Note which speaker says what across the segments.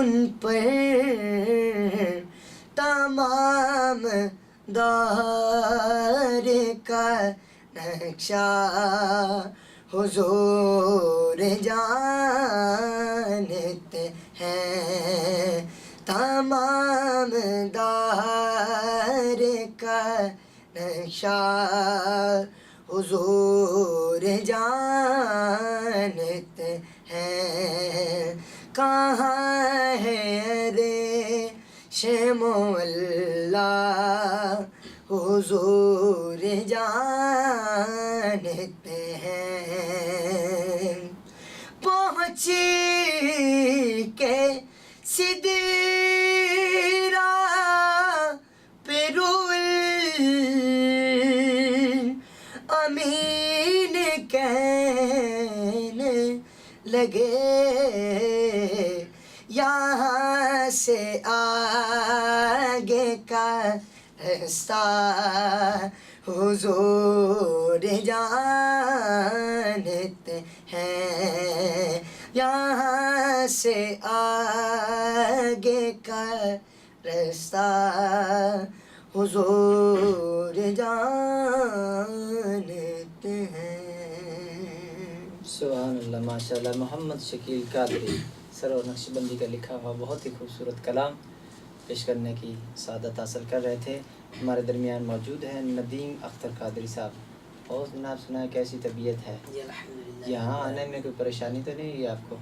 Speaker 1: ان پر تمام دور کا نقشہ حضور جانتے ہیں، تمام دور کا نقشہ حضور جانتے ہیں۔ کہاں ہے ریشم اللہ حضور جانتے ہیں۔ پہنچی کے سدرا پہ روح امین کہنے لگے، یہاں سے آگے کا راستہ حضور جانتے ہیں، یہاں سے آگے کا راستہ حضور جانتے ہیں۔
Speaker 2: سبحان اللہ، ماشاء اللہ۔ محمد شکیل قادری سرور نقش بندی کا لکھا ہوا بہت ہی خوبصورت کلام پیش کرنے کی سعادت حاصل کر رہے تھے۔ ہمارے درمیان موجود ہیں ندیم اختر قادری صاحب۔ اور جناب سنا کیسی طبیعت ہے؟
Speaker 1: جی الحمدللہ۔
Speaker 2: یہاں آنے میں کوئی پریشانی تو نہیں ہے آپ کو؟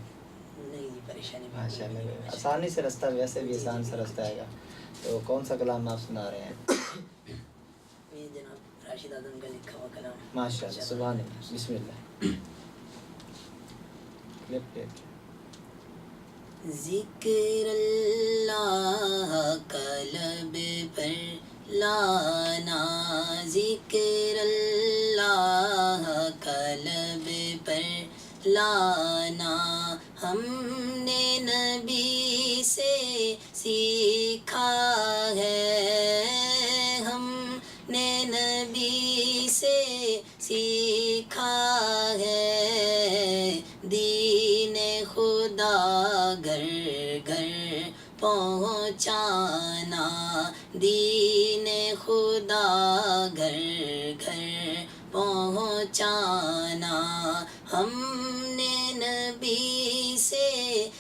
Speaker 1: نہیں جی، پریشانی
Speaker 2: ماشاء اللہ، آسانی سے رستہ، ویسے بھی آسان سے رستہ آئے گا۔ تو کون سا کلام آپ سنا رہے ہیں؟
Speaker 1: یہ جناب راشد اعظم کا لکھا ہوا کلام۔
Speaker 2: ماشاء اللہ، سبحان اللہ، بسم اللہ۔
Speaker 1: ذکر اللہ کا لب پر لانا، ذکر اللہ کا لب پر لانا، ہم نے نبی سے سیکھا ہے، ہم نے نبی سے سیکھا ہے، دین خدا گھر گھر پہنچانا، دین خدا گھر گھر پہنچانا، ہم نے نبی سے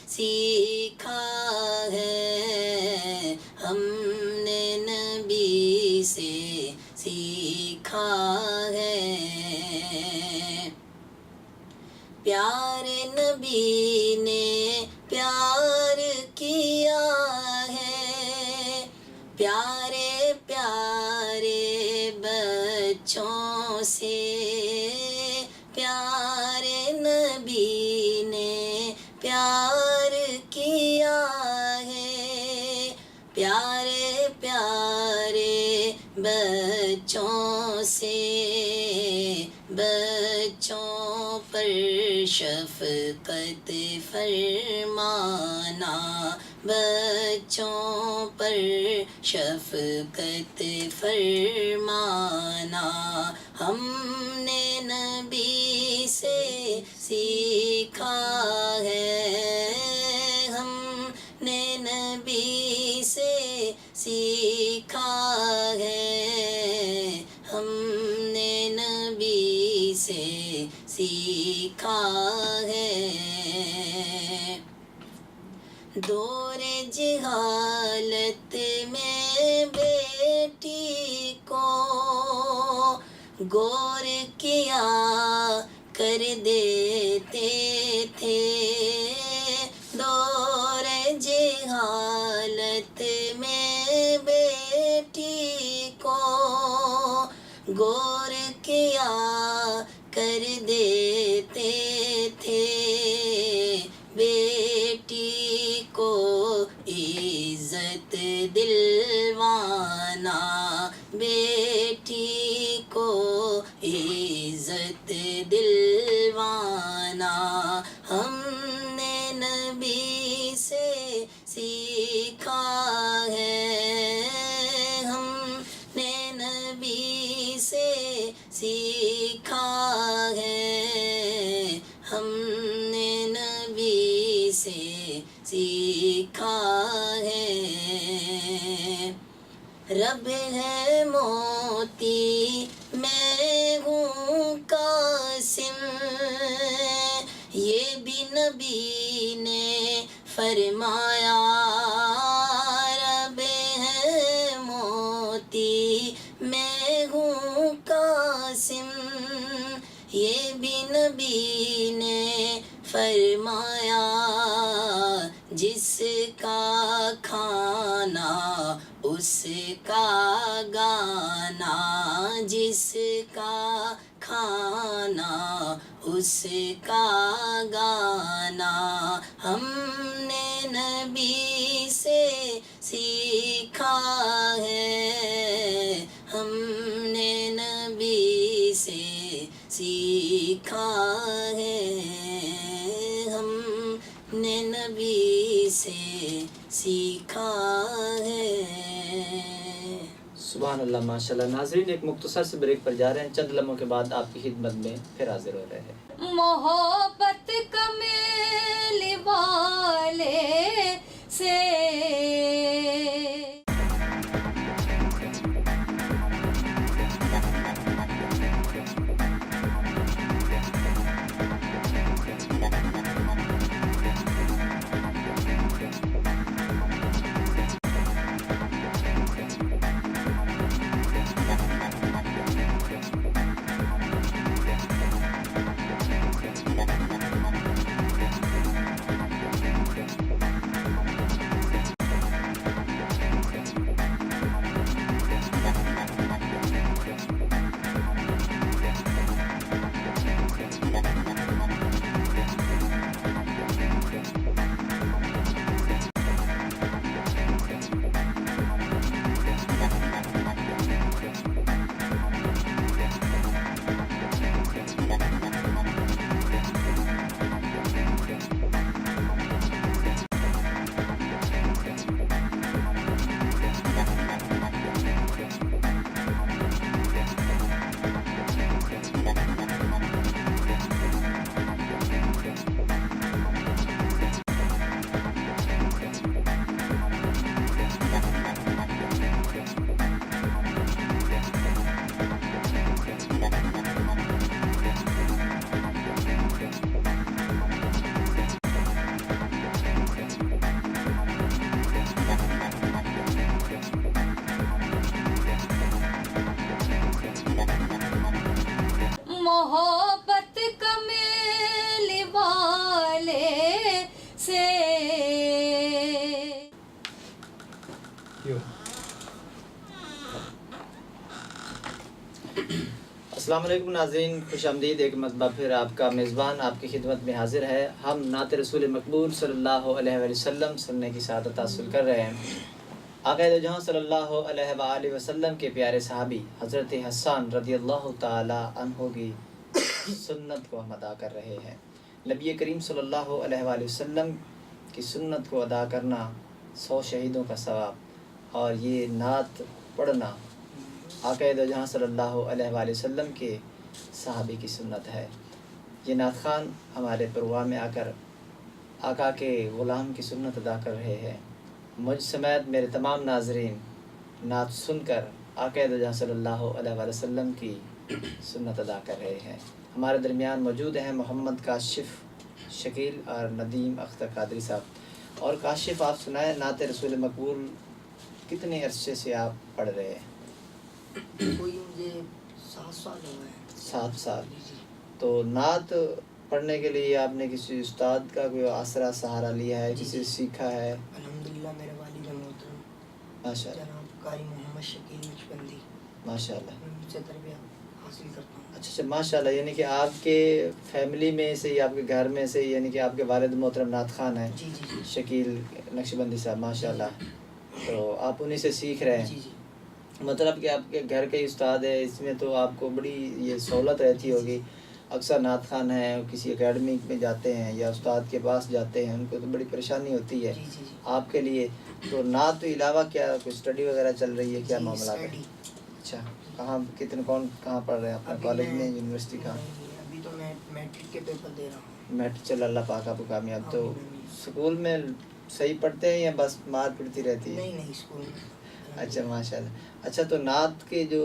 Speaker 1: سیکھا ہے، ہم نے نبی سے سیکھا ہے، پیارے نبی نے پیار کیا ہے، پیارے پیارے بچوں سے، پیارے نبی نے پیار کیا ہے، پیارے پیارے بچوں سے، بچوں پر شفقت فرمانا، بچوں پر شفقت فرمانا، ہم نے نبی سے سیکھا ہے، ہم نے نبی سے سیکھا ہے، ہم نے نبی سے سیکھا ہے، دور جہالت میں بیٹی کو غور کیا کر دیتے تھے، دور جہالت میں بیٹی کو غور کیا کر دیتے تھے، بیٹی کو عزت دلوانا، بیٹی کو عزت دلوانا، ہم نے نبی سے سیکھا ہے، ہم نے نبی سے سیکھا سیکھا ہے، رب ہے موتی میں ہوں قاسم، یہ بھی نبی نے فرمایا، رب ہے موتی میں ہوں قاسم، یہ بھی نبی نے فرمایا، جس کا کھانا اس کا گانا، جس کا کھانا اس کا گانا، ہم نے نبی سے سیکھا ہے، ہم نے نبی سے سیکھا ہے، ہم نے نبی سے سیکھا ہے۔
Speaker 2: سبحان اللہ، ماشاء اللہ۔ ناظرین، ایک مختصر سے بریک پر جا رہے ہیں، چند لمحوں کے بعد آپ کی خدمت میں پھر حاضر ہو رہے ہیں۔
Speaker 3: محبت کا میل والے سے محبت کا میل والے سے
Speaker 2: السلام علیکم ناظرین، خوش آمدید ایک مرتبہ پھر آپ کا میزبان آپ کی خدمت میں حاضر ہے۔ ہم نعت رسول مقبول صلی اللہ علیہ وآلہ وسلم سننے کی سعادت حاصل کر رہے ہیں۔ آقا دو جہاں صلی اللہ علیہ وآلہ وسلم کے پیارے صحابی حضرت حسان رضی اللہ تعالی عنہ کی سنت کو ہم ادا کر رہے ہیں۔ نبی کریم صلی اللہ علیہ وآلہ وسلم کی سنت کو ادا کرنا 100 شہیدوں کا ثواب، اور یہ نعت پڑھنا آقا دو جہاں صلی اللہ علیہ وآلہ وسلم کے صحابی کی سنت ہے۔ یہ نعت خوان ہمارے پروگرام میں آ کر آقا کے غلام کی سنت ادا کر رہے ہیں۔ مجھ سمیت میرے تمام ناظرین نعت سن کر آقا دو جہاں صلی اللہ علیہ وآلہ وسلم کی سنت ادا کر رہے ہیں۔ ہمارے درمیان موجود ہیں محمد کاشف شکیل اور ندیم اختر قادری صاحب۔ اور کاشف، آپ سنائیں، نعت رسول مقبول کتنے عرصے سے آپ پڑھ رہے ہیں؟
Speaker 1: کوئی مجھے 7 سال ہو گئے ہیں۔
Speaker 2: 7 سال۔
Speaker 1: جی جی۔
Speaker 2: تو نعت پڑھنے کے لیے آپ نے کسی استاد کا کوئی آسرا سہارا لیا ہے، کسی سے سیکھا ہے؟
Speaker 1: الحمدللہ میرے والد محترم
Speaker 2: ماشاء اللہ،
Speaker 1: جناب قاری محمد شکیل نقشبندی،
Speaker 2: ماشاء اللہ۔
Speaker 1: میں ان سے تربیت حاصل کرتا ہوں۔
Speaker 2: اچھا، ماشاء اللہ، یعنی کہ آپ کے فیملی میں سے یا آپ کے گھر میں سے، یعنی کہ آپ کے والد محترم نعت خوان ہیں
Speaker 1: جی جی جی
Speaker 2: شکیل نقشبندی صاحب، ماشاء اللہ۔ تو آپ انہی سے سیکھ رہے ہیں؟
Speaker 1: جی جی۔
Speaker 2: مطلب کہ آپ کے گھر کے استاد ہے، اس میں تو آپ کو بڑی یہ سہولت رہتی ہوگی۔ اکثر نعت خوان ہیں کسی اکیڈمی میں جاتے ہیں یا استاد کے پاس جاتے ہیں، ان کو تو بڑی پریشانی ہوتی ہے۔
Speaker 1: جی جی جی۔
Speaker 2: آپ کے لیے تو نعت کے علاوہ کیا کوئی اسٹڈی وغیرہ چل رہی ہے، کیا
Speaker 1: جی،
Speaker 2: معاملات ہے؟
Speaker 1: اسٹڈی۔
Speaker 2: اچھا، کہاں کہاں پڑھ رہے ہیں؟ اپنا کالج میں، یونیورسٹی کہاں؟
Speaker 1: ابھی تو میں میٹرک کے پیپر دے رہا ہوں۔
Speaker 2: میٹرک، چل اللہ پاک آپ کو کامیاب۔ تو اسکول میں صحیح پڑھتے ہیں یا بس مار پڑتی رہتی ہے؟
Speaker 1: نہیں اسکول میں.
Speaker 2: اچھا ماشاء اللہ. اچھا تو نعت کے جو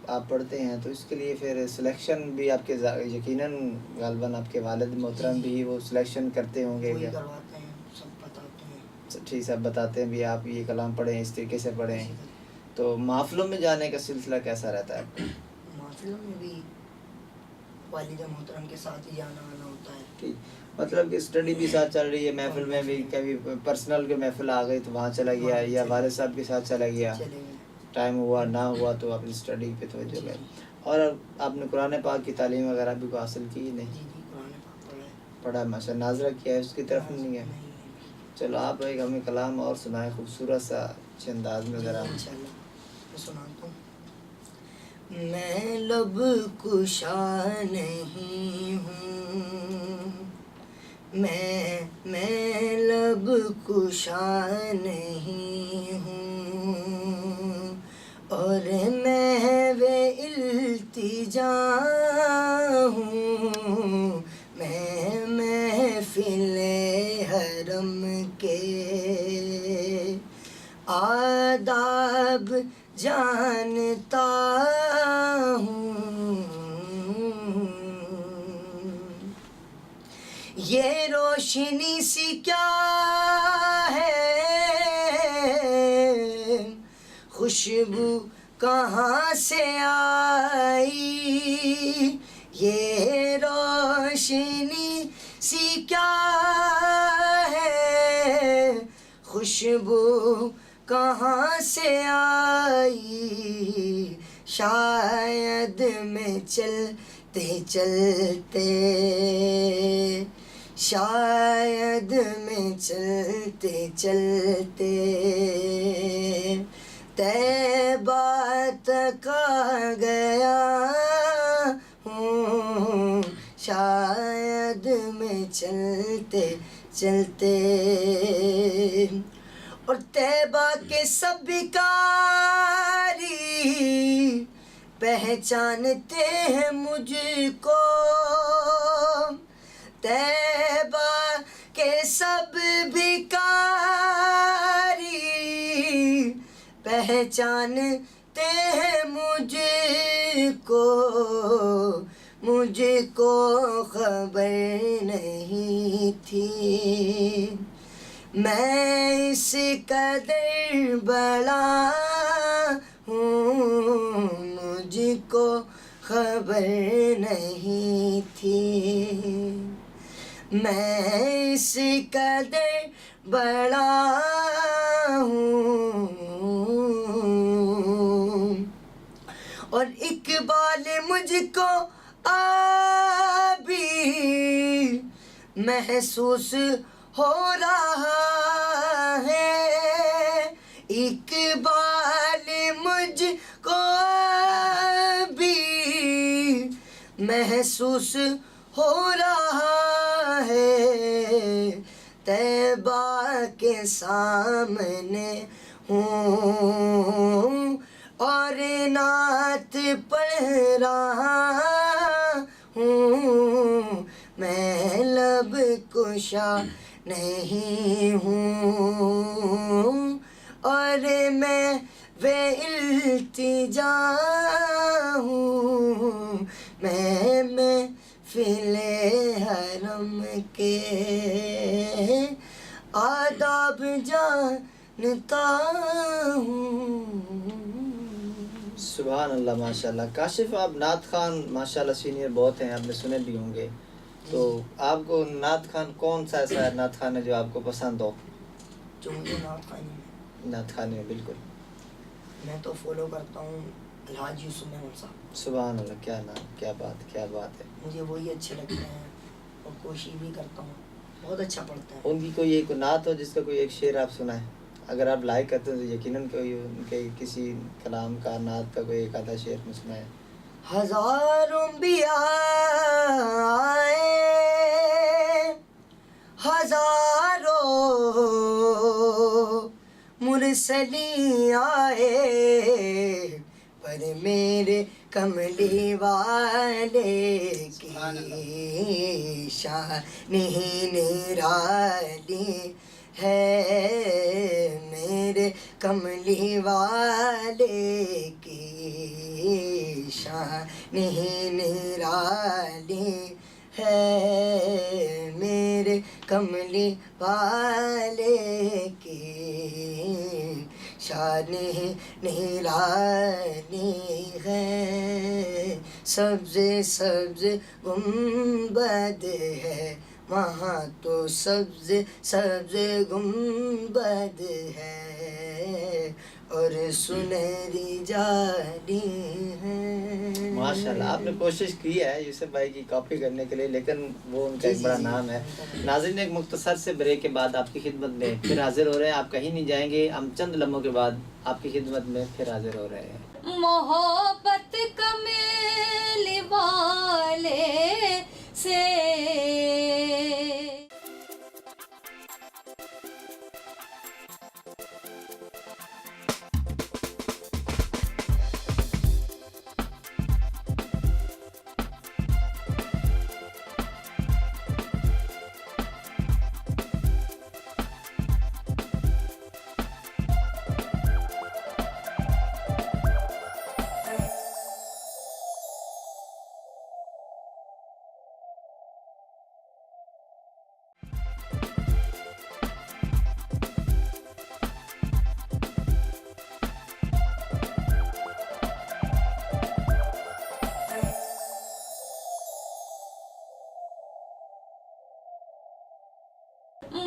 Speaker 2: آپ پڑھتے ہیں تو اس کے لیے پھر سلیکشن بھی آپ کے یقیناً غالباً آپ کے والد محترم بھی وہ سلیکشن کرتے ہوں گے
Speaker 1: وہی
Speaker 2: کیا؟
Speaker 1: کرواتے ہیں، سب بتاتے ہیں.
Speaker 2: ٹھیک سب بتاتے ہیں بھی آپ یہ کلام پڑھیں، اس طریقے سے پڑھیں. تو محفلوں میں جانے کا سلسلہ کیسا رہتا ہے آپ کا؟
Speaker 1: محفلوں میں بھی والد محترم کے ساتھ ہی جانا آنا ہوتا ہے.
Speaker 2: ٹھیک، مطلب کہ اسٹڈی بھی ساتھ چل رہی ہے، محفل میں بھی کبھی پرسنل کے محفل آ گئی تو وہاں چلا گیا، یا والد صاحب کے ساتھ چلا گیا،
Speaker 1: چلے گئے.
Speaker 2: ٹائم ہوا نہ ہوا تو اپنی اسٹڈی پہ توجہ گئے. اور آپ نے قرآن پاک کی تعلیم وغیرہ بھی کو حاصل کی نہیں؟
Speaker 1: جی قرآن پاک پڑھا ہے.
Speaker 2: پڑھا ماشاء اللہ. ناظرہ کیا ہے اس کی طرف نہیں ہے؟ چلو آپ ایک ہمیں کلام اور سنائیں خوبصورت سا اچھے انداز میں ذرا.
Speaker 1: انشاءاللہ میں سناتا ہوں. میں لب کشا نہیں ہوں، میں لب کشا نہیں ہوں، اور محو التجا ہوں. میں محفل حرم کے آداب جانتا ہوں. یہ روشنی سی کیا ہے، خوشبو کہاں سے آئی. یہ روشنی سی کیا ہے، خوشبو کہاں سے آئی. شاید میں چلتے چلتے، شاید میں چلتے چلتے طیبہ تک آ گیا ہوں. شاید میں چلتے چلتے، اور طیبہ کے سب کاری پہچانتے ہیں مجھ کو. طیبہ کے سب بھکاری پہچانتے ہیں مجھ کو خبر نہیں تھی. میں اس قدر بڑا ہوں، مجھ کو خبر نہیں تھی. میں اس قدر بڑا ہوں، اور اقبال مجھ کو ابھی محسوس ہو رہا ہے. اقبال مجھ کو ابھی محسوس ہو رہا ہے. طیبہ کے سامنے ہوں اور نعت پڑھ رہا ہوں. میں لب کشا نہیں ہوں، اور میں التجا ہوں. میں محفل حرم کے آداب جانتا ہوں.
Speaker 2: سبحان اللہ ماشاء اللہ. کاشف آپ نعت خوان ماشاء اللہ سینئر بہت ہیں، آپ نے سنے بھی ہوں گے. تو آپ کو نعت خوان کون سا ایسا نعت خوان ہے جو آپ کو پسند ہو؟
Speaker 1: جو مجھے نعت خوانی میں،
Speaker 2: نعت خوانی میں بالکل
Speaker 1: میں تو فالو کرتا ہوں الحاج یوسف محمود صاحب.
Speaker 2: سبحان اللہ. کیا نام، کیا بات، کیا بات ہے.
Speaker 1: مجھے وہی اچھے لگتے ہیں اور کوشش بھی کرتا ہوں. بہت اچھا پڑھتے ہیں.
Speaker 2: ان کی کوئی ایک نعت ہو جس کا کوئی ایک شعر آپ سنائیں، اگر آپ لائک کرتے ہیں تو یقیناً کوئی ان کے کسی کلام کا نعت کا کوئی ایک آدھا شعر میں سنائیں.
Speaker 1: ہزاروں انبیاء آئے، ہزاروں مرسلی آئے، پر میرے کملی والے کی شان ہی نرالی ہے میرے کملی والے کی شان ہی نرالی ہے میرے کملی والے کی شان ہی نرالی ہے سبز سبز گنبد ہے وہاں تو سبز سبز گنبد ہے اور سنہری جالی ہے.
Speaker 2: ماشاءاللہ آپ نے کوشش کی ہے یوسف بھائی کی کاپی کرنے کے لیے، لیکن وہ ان کا ایک بڑا نام ہے. ناظرین ایک مختصر سے بریک کے بعد آپ کی خدمت میں پھر حاضر ہو رہے ہیں. آپ کہیں نہیں جائیں گے، ہم چند لمحوں کے بعد آپ کی خدمت میں پھر حاضر ہو رہے ہیں.
Speaker 3: محبت کا میل والے سے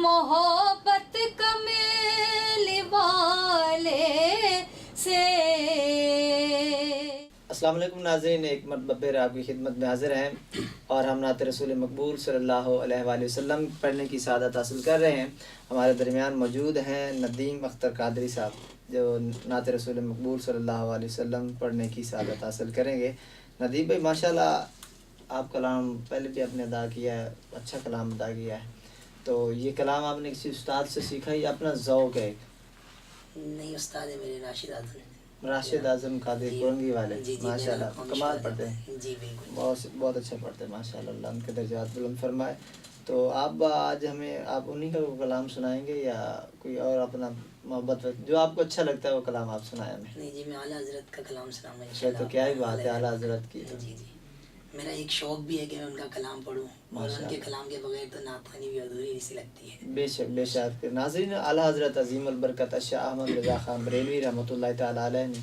Speaker 3: محبت کا میل والے سے.
Speaker 2: السلام علیکم ناظرین، ایک مرتبہ پھر آپ کی خدمت میں حاضر ہیں اور ہم نعت رسول مقبول صلی اللہ علیہ وآلہ وسلم پڑھنے کی سعادت حاصل کر رہے ہیں. ہمارے درمیان موجود ہیں ندیم اختر قادری صاحب جو نعت رسول مقبول صلی اللہ علیہ وسلم پڑھنے کی سعادت حاصل کریں گے. ندیم بھائی ماشاءاللہ آپ کلام پہلے بھی آپ نے ادا کیا ہے، اچھا کلام ادا کیا ہے. تو یہ کلام آپ نے کسی استاد سے سیکھا یا اپنا ذوق ہے؟
Speaker 1: نہیں، استاد ہے میرے
Speaker 2: راشد اعظم قادری کورنگی والے. ماشاءاللہ کمال پڑھتے ہیں،
Speaker 1: جی بالکل،
Speaker 2: بہت اچھا پڑھتے ہیں ماشاءاللہ. اللہ ان کے درجات بلند فرمائے. تو آپ آج ہمیں آپ انہی کا کلام سنائیں گے یا کوئی اور اپنا محبت جو آپ کو اچھا لگتا ہے وہ کلام آپ سنائیں ہمیں؟
Speaker 1: نہیں جی، میں اعلیٰ حضرت کا کلام سناؤں گا
Speaker 2: اچھا، تو کیا ہی بات ہے اعلیٰ حضرت کی.
Speaker 1: جی جی، میرا ایک شوق بھی ہے کہ میں ان کا کلام پڑھوں اور ان کے کلام کے بغیر تو نعت خوانی بھی ادھوری سی لگتی ہے.
Speaker 2: بے شک بے شک. ناظرین اعلیٰ حضرت عظیم البرکت شاہ احمد رضا خان بریلوی رحمۃ اللہ تعالیٰ علیہ نے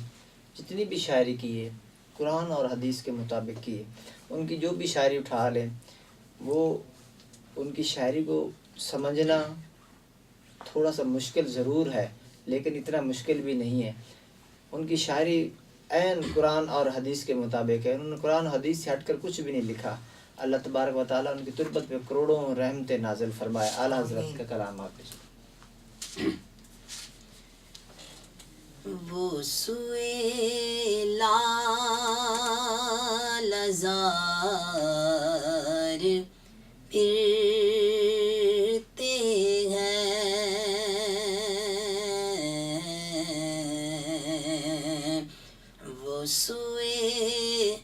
Speaker 2: جتنی بھی شاعری کی ہے قرآن اور حدیث کے مطابق کی ہے. ان کی جو بھی شاعری اٹھا لیں وہ ان کی شاعری کو سمجھنا تھوڑا سا مشکل ضرور ہے لیکن اتنا مشکل بھی نہیں ہے. ان کی شاعری عین قرآن اور حدیث کے مطابق ہے. انہوں نے قرآن و حدیث سے ہٹ کر کچھ بھی نہیں لکھا. اللہ تبارک و تعالیٰ ان کی تربت پہ کروڑوں رحمتیں نازل فرمائے. اعلیٰ حضرت کا کلام آپ پیش.
Speaker 1: وہ سوئے لال زار پھرتے ہیں، وہ سوئے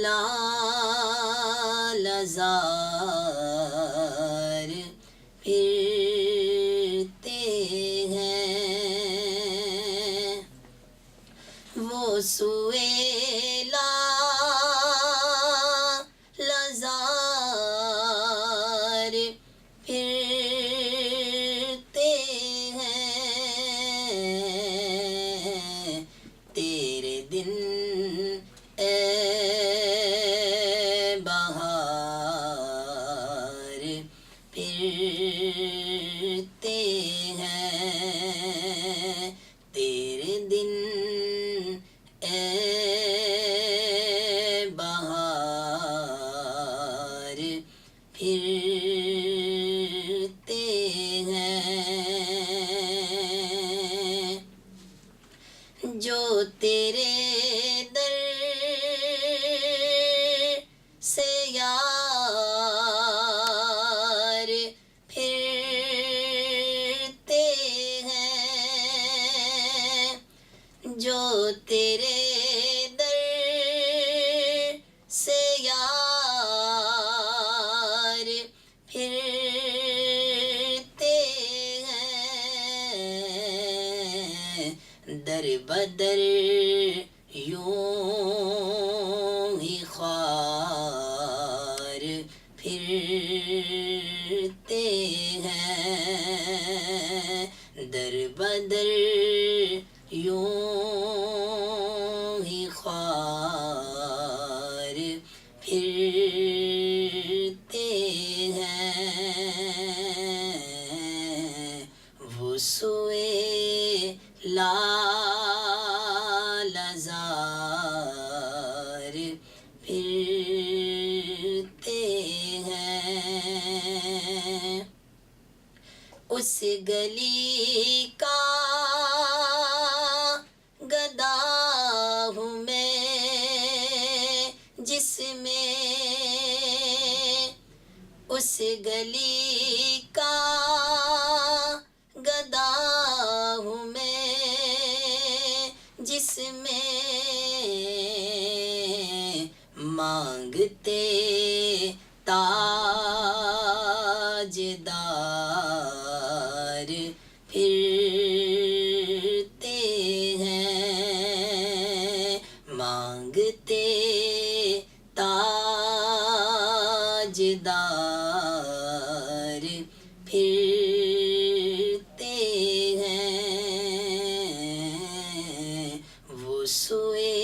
Speaker 1: لال زار پھرتے ہیں، وہ سوئے لال زار پھرتے ہیں، تیرے دن اے بہار پھرتے ہیں، تیرے دن اے بہار پھرتے ہیں، جو تیرے در سے یار پھرتے ہیں، جو تیرے در سے یار در بدر یوں ہی خوار پھرتے ہیں، در بدر یوں ہی خوار پھرتے ہیں، وہ سوئے لال زار پھرتے ہیں، اس گلی کا گدا ہوں میں جس میں، اس گلی کا گدا ہوں میں جس میں مانگتے تاجدار پھرتے ہیں، مانگتے تاجدار پھرتے ہیں، وہ سوئے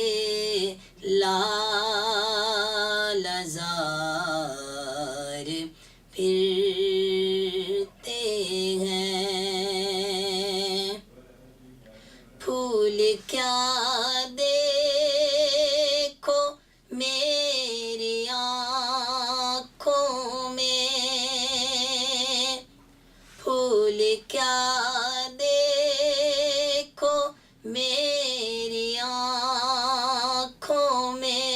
Speaker 1: لال زار پھرتے ہیں، پھول کیا دیکھو میری آنکھوں میں، پھول کیا دیکھو میری آنکھوں میں،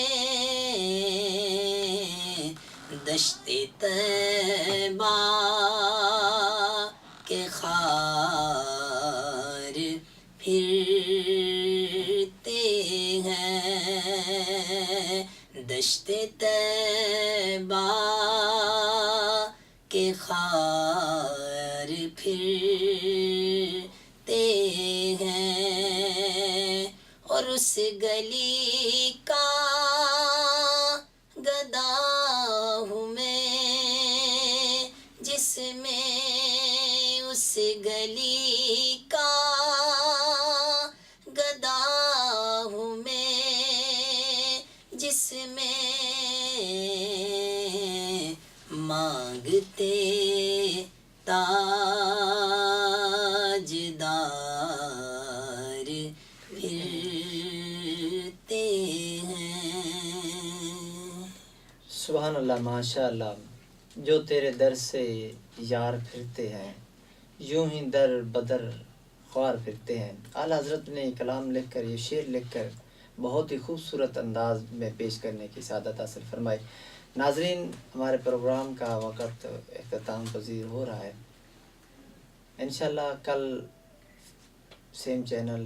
Speaker 1: دشت طیبہ کے خار پھرتے ہیں، دشت طیبہ کے خار پھرتے ہیں، اور اس گلی کا گدا ہوں میں جس میں، اس گلی کا گدا ہوں میں جس میں مانگتے تاجدار پھرتے ہیں۔
Speaker 2: سبحان اللہ، ماشاء اللہ، جو تیرے در سے یار پھرتے ہیں، یوں ہی در بدر خوار پھرتے ہیں۔ اعلیٰ حضرت نے یہ کلام لکھ کر، یہ شعر لکھ کر بہت ہی خوبصورت انداز میں پیش کرنے کی سعادت حاصل فرمائی۔ ناظرین، ہمارے پروگرام کا وقت اختتام پذیر ہو رہا ہے۔ انشاءاللہ کل same channel,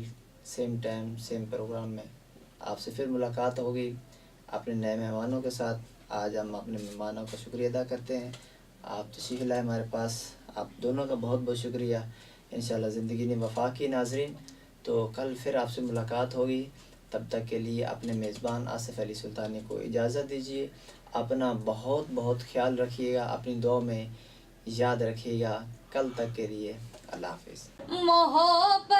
Speaker 2: same time, same programme میں آپ سے پھر ملاقات ہوگی اپنے نئے مہمانوں کے ساتھ۔ آج ہم اپنے مہمانوں کا شکریہ ادا کرتے ہیں، آپ تشریف لائے ہمارے پاس، آپ دونوں کا بہت بہت شکریہ۔ انشاءاللہ زندگی نے وفا کی ناظرین، تو کل پھر آپ سے ملاقات ہوگی۔ تب تک کے لیے اپنے میزبان آصف علی سلطانی کو اجازت دیجیے۔ اپنا بہت بہت خیال رکھیے گا، اپنی دعا میں یاد رکھیے گا۔ کل تک کے لیے اللہ حافظ۔
Speaker 3: محبت